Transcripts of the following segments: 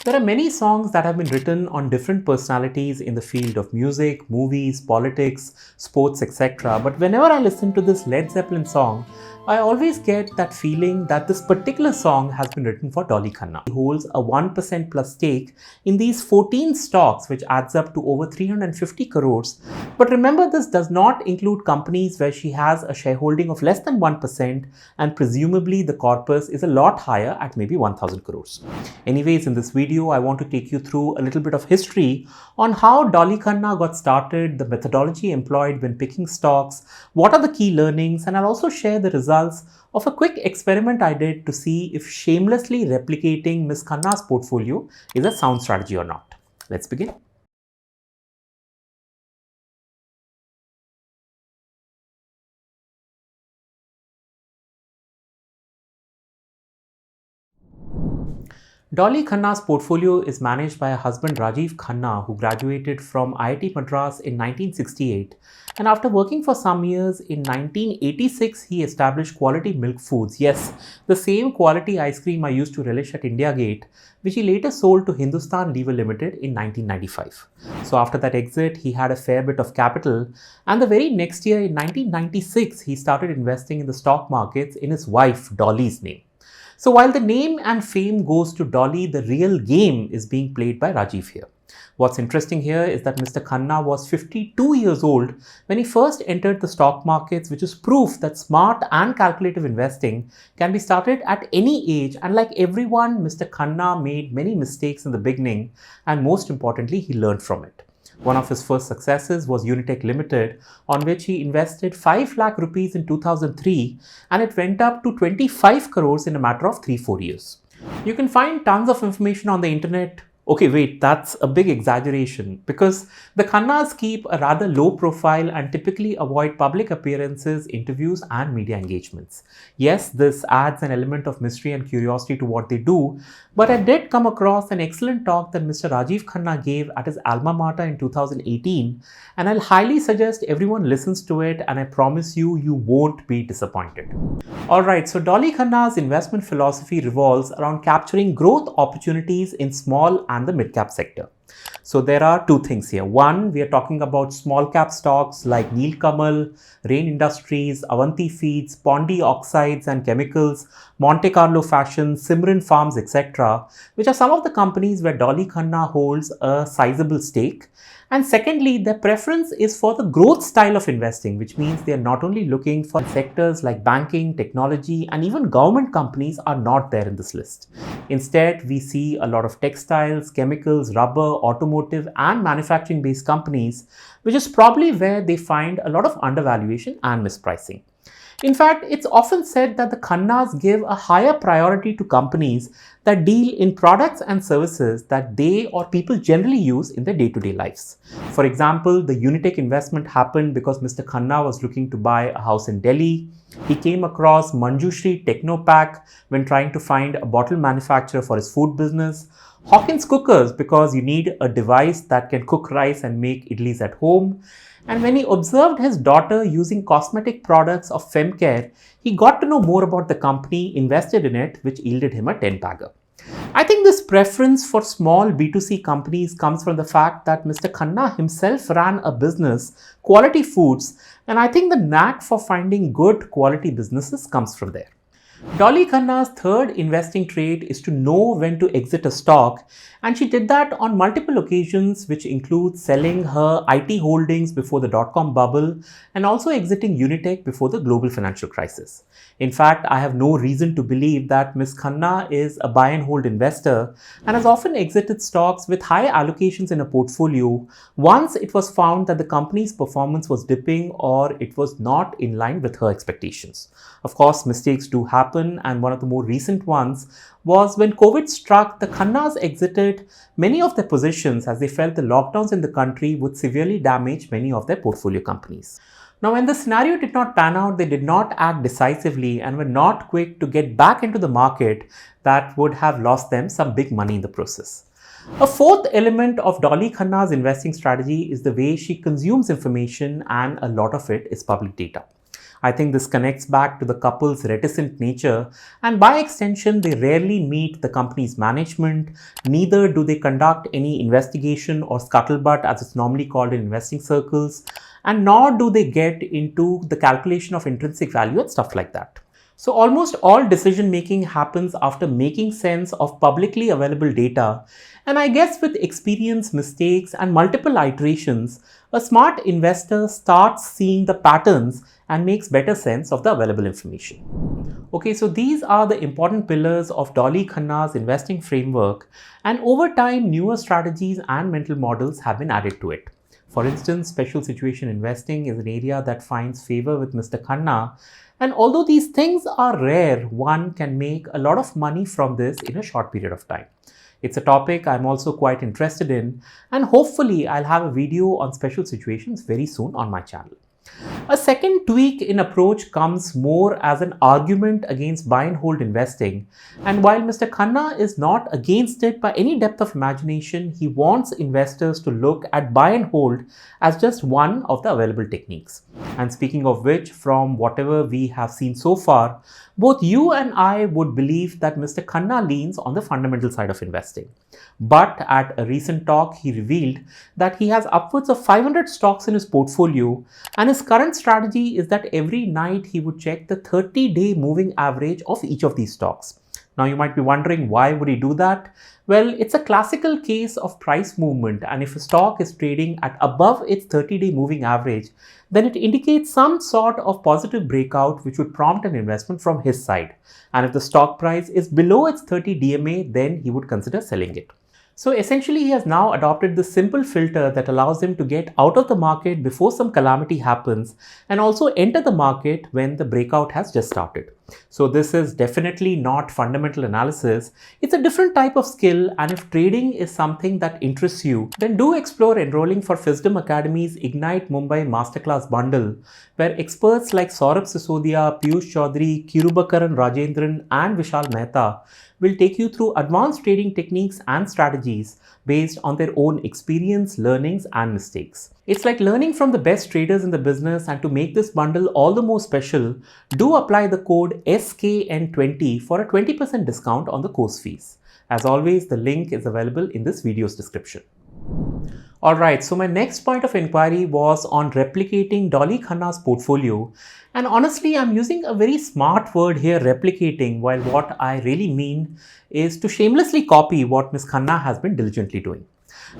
There are many songs that have been written on different personalities in the field of music, movies, politics, sports, etc. But whenever I listen to this Led Zeppelin song, I always get that feeling that this particular song has been written for Dolly Khanna. She holds a 1% plus stake in these 14 stocks, which adds up to over 350 crores. But remember, this does not include companies where she has a shareholding of less than 1%, and presumably the corpus is a lot higher at maybe 1000 crores. Anyways, in this video, I want to take you through a little bit of history on how Dolly Khanna got started, the methodology employed when picking stocks, what are the key learnings, and I'll also share the results of a quick experiment I did to see if shamelessly replicating Ms. Khanna's portfolio is a sound strategy or not. Let's begin. Dolly Khanna's portfolio is managed by her husband Rajiv Khanna, who graduated from IIT Madras in 1968, and after working for some years in 1986 he established Quality Milk Foods. Yes, the same quality ice cream I used to relish at India Gate, which he later sold to Hindustan Lever Limited in 1995. So after that exit, he had a fair bit of capital, and the very next year in 1996 he started investing in the stock markets in his wife Dolly's name. So while the name and fame goes to Dolly, the real game is being played by Rajiv here. What's interesting here is that Mr. Khanna was 52 years old when he first entered the stock markets, which is proof that smart and calculative investing can be started at any age. And like everyone, Mr. Khanna made many mistakes in the beginning, and most importantly, he learned from it. One of his first successes was Unitech Limited, on which he invested 5 lakh rupees in 2003, and it went up to 25 crores in a matter of 3-4 years. You can find tons of information on the internet. Okay, wait, that's a big exaggeration, because the Khannas keep a rather low profile and typically avoid public appearances, interviews and media engagements. Yes, this adds an element of mystery and curiosity to what they do, but I did come across an excellent talk that Mr. Rajiv Khanna gave at his alma mater in 2018, and I'll highly suggest everyone listens to it, and I promise you, you won't be disappointed. Alright, so Dolly Khanna's investment philosophy revolves around capturing growth opportunities in small and the mid-cap sector. So there are two things here. One, we are talking about small cap stocks like Nilkamal, Rain Industries, Avanti Feeds, Pondy Oxides and Chemicals, Monte Carlo Fashion, Simran Farms, etc., which are some of the companies where Dolly Khanna holds a sizable stake. And secondly, their preference is for the growth style of investing, which means they are not only looking for sectors like banking, technology, and even government companies are not there in this list. Instead, we see a lot of textiles, chemicals, rubber, automotive, and manufacturing based companies, which is probably where they find a lot of undervaluation and mispricing. In fact, it's often said that the Khannas give a higher priority to companies that deal in products and services that they or people generally use in their day-to-day lives. For example, the Unitech investment happened because Mr. Khanna was looking to buy a house in Delhi. He came across Manjushri Technopack when trying to find a bottle manufacturer for his food business. Hawkins Cookers because you need a device that can cook rice and make idlis at home. And when he observed his daughter using cosmetic products of Femcare, he got to know more about the company, invested in it, which yielded him a 10-bagger. I think this preference for small B2C companies comes from the fact that Mr. Khanna himself ran a business, Quality Foods, and I think the knack for finding good quality businesses comes from there. Dolly Khanna's third investing trait is to know when to exit a stock, and she did that on multiple occasions, which include selling her IT holdings before the dot-com bubble and also exiting Unitech before the global financial crisis. In fact, I have no reason to believe that Ms. Khanna is a buy and hold investor and has often exited stocks with high allocations in a portfolio once it was found that the company's performance was dipping or it was not in line with her expectations. Of course, mistakes do happen, and one of the more recent ones was when COVID struck, the Khannas exited many of their positions as they felt the lockdowns in the country would severely damage many of their portfolio companies. Now, when the scenario did not pan out, they did not act decisively and were not quick to get back into the market that would have lost them some big money in the process. A fourth element of Dolly Khanna's investing strategy is the way she consumes information, and a lot of it is public data. I think this connects back to the couple's reticent nature, and by extension, they rarely meet the company's management, neither do they conduct any investigation or scuttlebutt as it's normally called in investing circles, and nor do they get into the calculation of intrinsic value and stuff like that. So almost all decision making happens after making sense of publicly available data, and I guess with experience, mistakes and multiple iterations, a smart investor starts seeing the patterns and makes better sense of the available information. Okay, so these are the important pillars of Dolly Khanna's investing framework, and over time newer strategies and mental models have been added to it. For instance, special situation investing is an area that finds favor with Mr. Khanna, and although these things are rare, one can make a lot of money from this in a short period of time. It's a topic I'm also quite interested in, and hopefully I'll have a video on special situations very soon on my channel. A second tweak in approach comes more as an argument against buy and hold investing, and while Mr. Khanna is not against it by any depth of imagination, he wants investors to look at buy and hold as just one of the available techniques. And speaking of which, from whatever we have seen so far, both you and I would believe that Mr. Khanna leans on the fundamental side of investing. But at a recent talk, he revealed that he has upwards of 500 stocks in his portfolio, and his current strategy is that every night he would check the 30-day moving average of each of these stocks. Now you might be wondering, why would he do that? Well, it's a classical case of price movement, and if a stock is trading at above its 30-day moving average, then it indicates some sort of positive breakout which would prompt an investment from his side. And if the stock price is below its 30 DMA, then he would consider selling it. So essentially, he has now adopted this simple filter that allows him to get out of the market before some calamity happens and also enter the market when the breakout has just started. So this is definitely not fundamental analysis. It's a different type of skill, and if trading is something that interests you, then do explore enrolling for Fisdom Academy's Ignite Mumbai Masterclass bundle, where experts like Saurabh Sisodia, Piyush Chaudhary, Kirubakaran Rajendran and Vishal Mehta will take you through advanced trading techniques and strategies based on their own experience, learnings and mistakes. It's like learning from the best traders in the business, and to make this bundle all the more special, do apply the code SKN20 for a 20% discount on the course fees. As always, the link is available in this video's description. Alright, so my next point of inquiry was on replicating Dolly Khanna's portfolio, and honestly I'm using a very smart word here, replicating, while what I really mean is to shamelessly copy what Ms. Khanna has been diligently doing.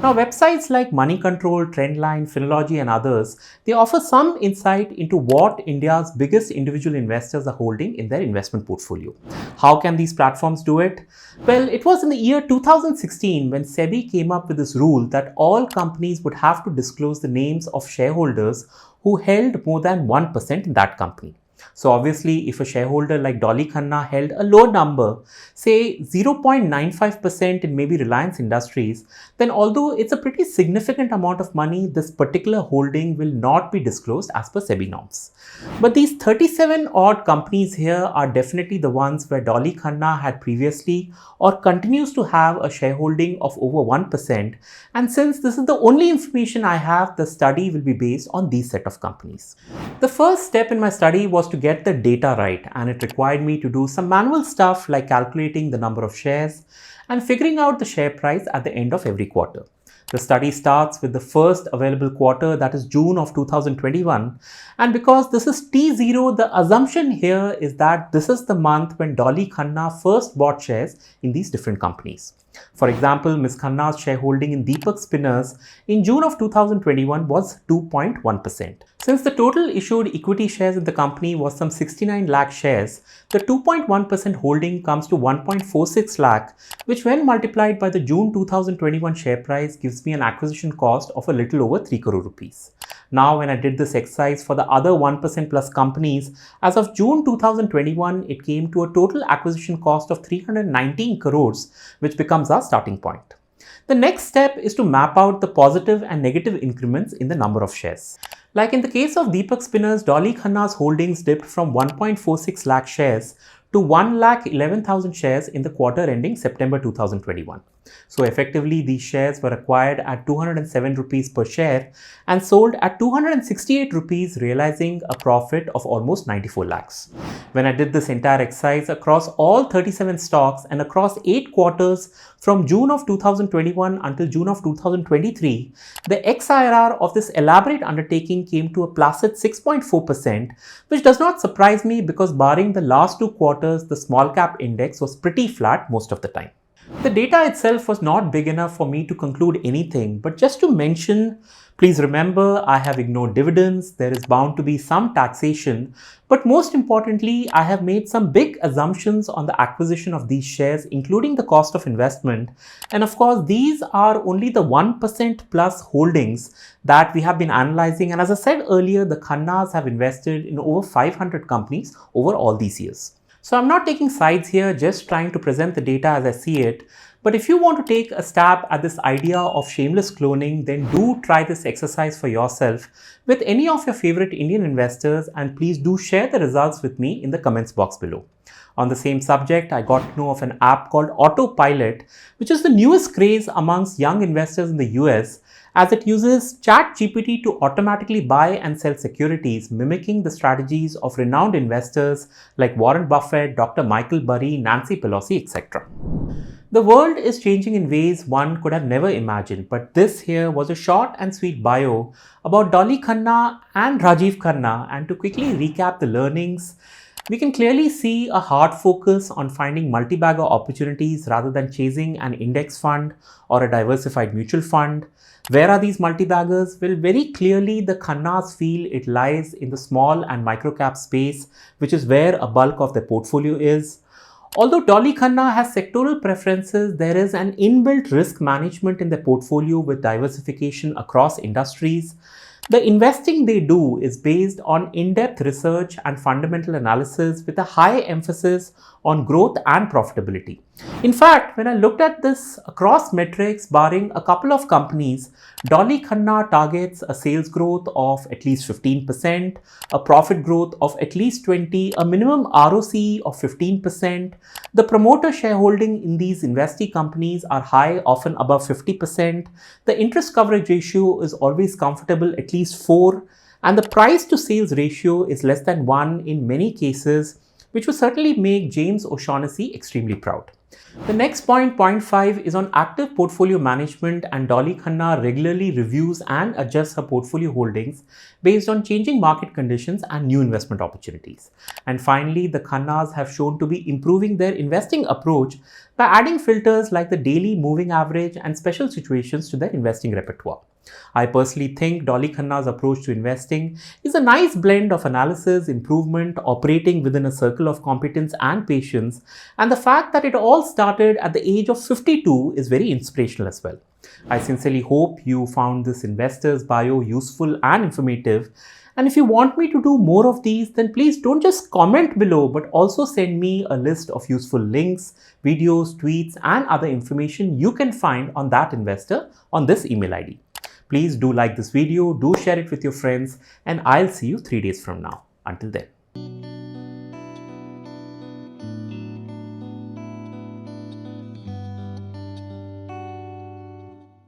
Now, websites like Money Control, Trendline, Finology and others, they offer some insight into what India's biggest individual investors are holding in their investment portfolio. How can these platforms do it? Well, it was in the year 2016 when SEBI came up with this rule that all companies would have to disclose the names of shareholders who held more than 1% in that company. So obviously, if a shareholder like Dolly Khanna held a low number, say 0.95% in maybe Reliance Industries, then although it's a pretty significant amount of money, this particular holding will not be disclosed as per SEBI norms. But these 37 odd companies here are definitely the ones where Dolly Khanna had previously or continues to have a shareholding of over 1%. And since this is the only information I have, the study will be based on these set of companies. The first step in my study was to get the data right, and it required me to do some manual stuff like calculating the number of shares and figuring out the share price at the end of every quarter. The study starts with the first available quarter, that is June of 2021, and because this is T0, the assumption here is that this is the month when Dolly Khanna first bought shares in these different companies. For example, Ms. Khanna's shareholding in Deepak Spinners in June of 2021 was 2.1%. Since the total issued equity shares in the company was some 69 lakh shares, the 2.1% holding comes to 1.46 lakh, which when multiplied by the June 2021 share price gives me an acquisition cost of a little over 3 crore rupees. Now, when I did this exercise for the other 1% plus companies, as of June 2021, it came to a total acquisition cost of 319 crores, which becomes our starting point. The next step is to map out the positive and negative increments in the number of shares. Like in the case of Deepak Spinners, Dolly Khanna's holdings dipped from 1.46 lakh shares to 1,11,000 shares in the quarter ending September 2021. So effectively, these shares were acquired at 207 rupees per share and sold at 268 rupees, realizing a profit of almost 94 lakhs. When I did this entire exercise across all 37 stocks and across 8 quarters from June of 2021 until June of 2023, the XIRR of this elaborate undertaking came to a placid 6.4%, which does not surprise me because barring the last 2 quarters, the small cap index was pretty flat most of the time. The data itself was not big enough for me to conclude anything, but just to mention, please remember I have ignored dividends, there is bound to be some taxation, but most importantly, I have made some big assumptions on the acquisition of these shares, including the cost of investment. And of course, these are only the 1% plus holdings that we have been analyzing. And as I said earlier, the Khannas have invested in over 500 companies over all these years. So I'm not taking sides here, just trying to present the data as I see it. But if you want to take a stab at this idea of shameless cloning, then do try this exercise for yourself with any of your favorite Indian investors, and please do share the results with me in the comments box below. On the same subject, I got to know of an app called Autopilot, which is the newest craze amongst young investors in the US, as it uses ChatGPT to automatically buy and sell securities, mimicking the strategies of renowned investors like Warren Buffett, Dr. Michael Burry, Nancy Pelosi, etc. The world is changing in ways one could have never imagined, but this here was a short and sweet bio about Dolly Khanna and Rajiv Khanna. And to quickly recap the learnings, we can clearly see a hard focus on finding multi-bagger opportunities rather than chasing an index fund or a diversified mutual fund. Where are these multi-baggers? Well, very clearly the Khannas feel it lies in the small and micro-cap space, which is where a bulk of their portfolio is. Although Dolly Khanna has sectoral preferences, there is an inbuilt risk management in their portfolio with diversification across industries. The investing they do is based on in-depth research and fundamental analysis with a high emphasis on growth and profitability. In fact, when I looked at this across metrics, barring a couple of companies, Dolly Khanna targets a sales growth of at least 15%, a profit growth of at least 20%, a minimum ROCE of 15%. The promoter shareholding in these investee companies are high, often above 50%. The interest coverage ratio is always comfortable, at least 4, and the price to sales ratio is less than 1 in many cases, which would certainly make James O'Shaughnessy extremely proud. The next point 5, is on active portfolio management, and Dolly Khanna regularly reviews and adjusts her portfolio holdings based on changing market conditions and new investment opportunities. And finally, the Khannas have shown to be improving their investing approach by adding filters like the daily moving average and special situations to their investing repertoire. I personally think Dolly Khanna's approach to investing is a nice blend of analysis, improvement, operating within a circle of competence and patience, and the fact that it all started at the age of 52 is very inspirational as well. I sincerely hope you found this investor's bio useful and informative. And if you want me to do more of these, then please don't just comment below, but also send me a list of useful links, videos, tweets, and other information you can find on that investor on this email ID. Please do like this video, do share it with your friends, and I'll see you 3 days from now. Until then.